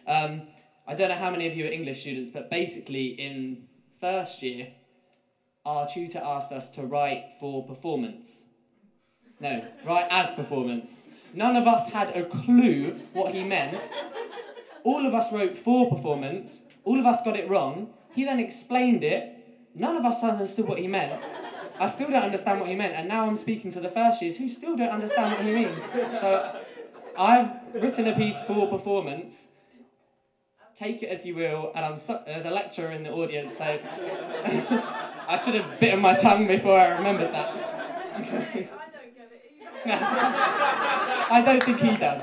I don't know how many of you are English students, but basically in first year, our tutor asked us to write for performance. No, write as performance. None of us had a clue what he meant. All of us wrote for performance. All of us got it wrong. He then explained it. None of us understood what he meant. I still don't understand what he meant, and now I'm speaking to the first years who still don't understand what he means. So I've written a piece for performance. Take it as you will, and there's a lecturer in the audience, so I should have bitten my tongue before I remembered that. Okay. I don't get it either. I don't think he does.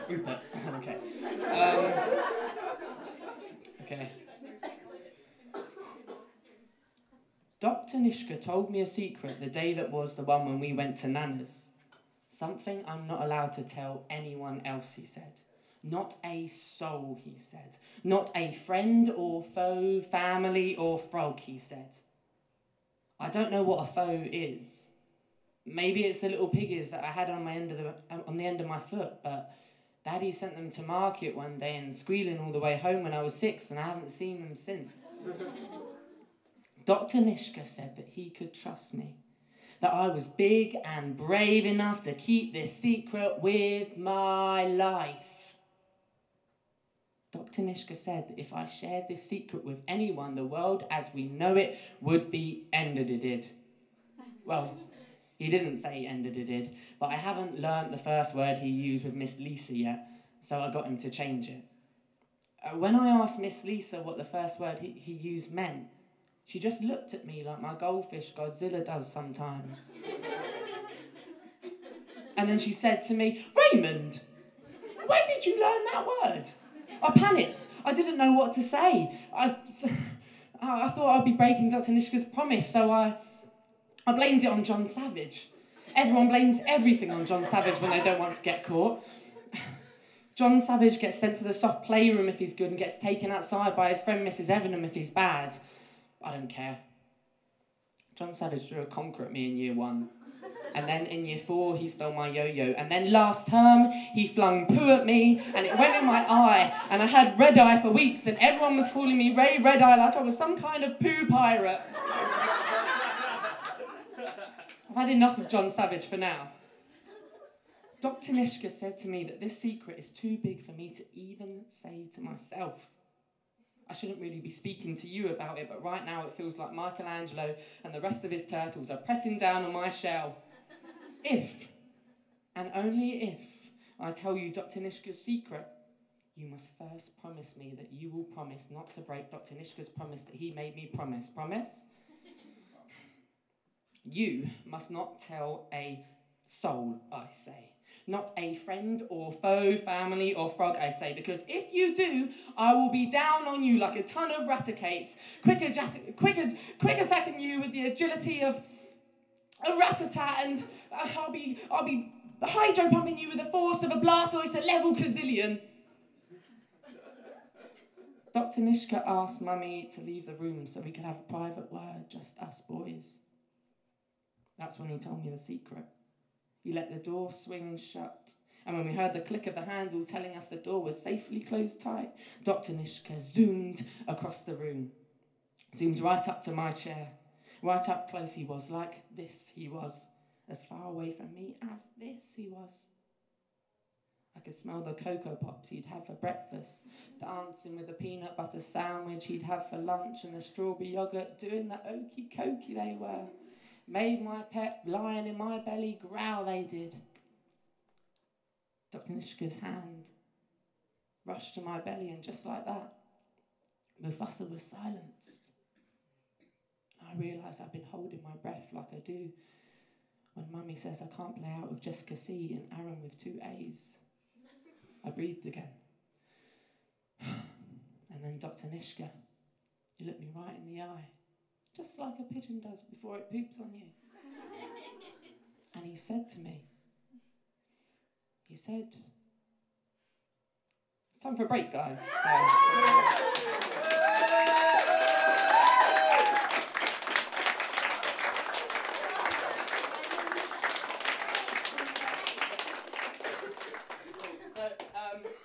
Rupert. Okay. Okay. Dr. Nishka told me a secret the day that was the one when we went to Nana's. Something I'm not allowed to tell anyone else, he said. Not a soul, he said. Not a friend or foe, family or frog, he said. I don't know what a foe is. Maybe it's the little piggies that I had on the end of my foot, but Daddy sent them to market one day and squealing all the way home when I was 6, and I haven't seen them since. Dr. Nishka said that he could trust me, that I was big and brave enough to keep this secret with my life. Dr. Nishka said that if I shared this secret with anyone, the world as we know it would be ended. Well, he didn't say ended, but I haven't learnt the first word he used with Miss Lisa yet, so I got him to change it. When I asked Miss Lisa what the first word he used meant, she just looked at me like my goldfish Godzilla does sometimes. And then she said to me, Raymond, when did you learn that word? I panicked. I didn't know what to say. I thought I'd be breaking Dr. Nishka's promise, so I blamed it on John Savage. Everyone blames everything on John Savage when they don't want to get caught. John Savage gets sent to the soft playroom if he's good and gets taken outside by his friend Mrs. Everingham if he's bad. I don't care. John Savage threw a conker at me in year 1. And then in year 4, he stole my yo-yo. And then last term, he flung poo at me, and it went in my eye, and I had red eye for weeks, and everyone was calling me Ray Red Eye like I was some kind of poo pirate. I've had enough of John Savage for now. Dr. Nishka said to me that this secret is too big for me to even say to myself. I shouldn't really be speaking to you about it, but right now it feels like Michelangelo and the rest of his turtles are pressing down on my shell. If, and only if, I tell you Dr. Nishka's secret, you must first promise me that you will promise not to break Dr. Nishka's promise that he made me promise. Promise? You must not tell a soul, I say. Not a friend or foe, family or frog, I say, because if you do, I will be down on you like a ton of ratacates, quick attacking you with the agility of a rat-a-tat, and I'll be hydro pumping you with the force of a Blastoise at level gazillion. Dr. Nishka asked Mummy to leave the room so we could have a private word, just us boys. That's when he told me the secret. He let the door swing shut, and when we heard the click of the handle telling us the door was safely closed tight, Dr. Nishka zoomed across the room, zoomed right up to my chair. Right up close he was, like this he was, as far away from me as this he was. I could smell the Cocoa Pops he'd have for breakfast, dancing with the peanut butter sandwich he'd have for lunch, and the strawberry yoghurt doing the okey cokey they were. Made my pet lying in my belly growl they did. Dr. Nishka's hand rushed to my belly, and just like that, Mufasa was silenced. I realised I've been holding my breath like I do when Mummy says I can't play out with Jessica C and Aaron with 2 A's. I breathed again. And then Dr. Nishka, he looked me right in the eye, just like a pigeon does before it poops on you. And he said to me, he said, it's time for a break, guys.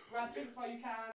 Grab drinks while you can.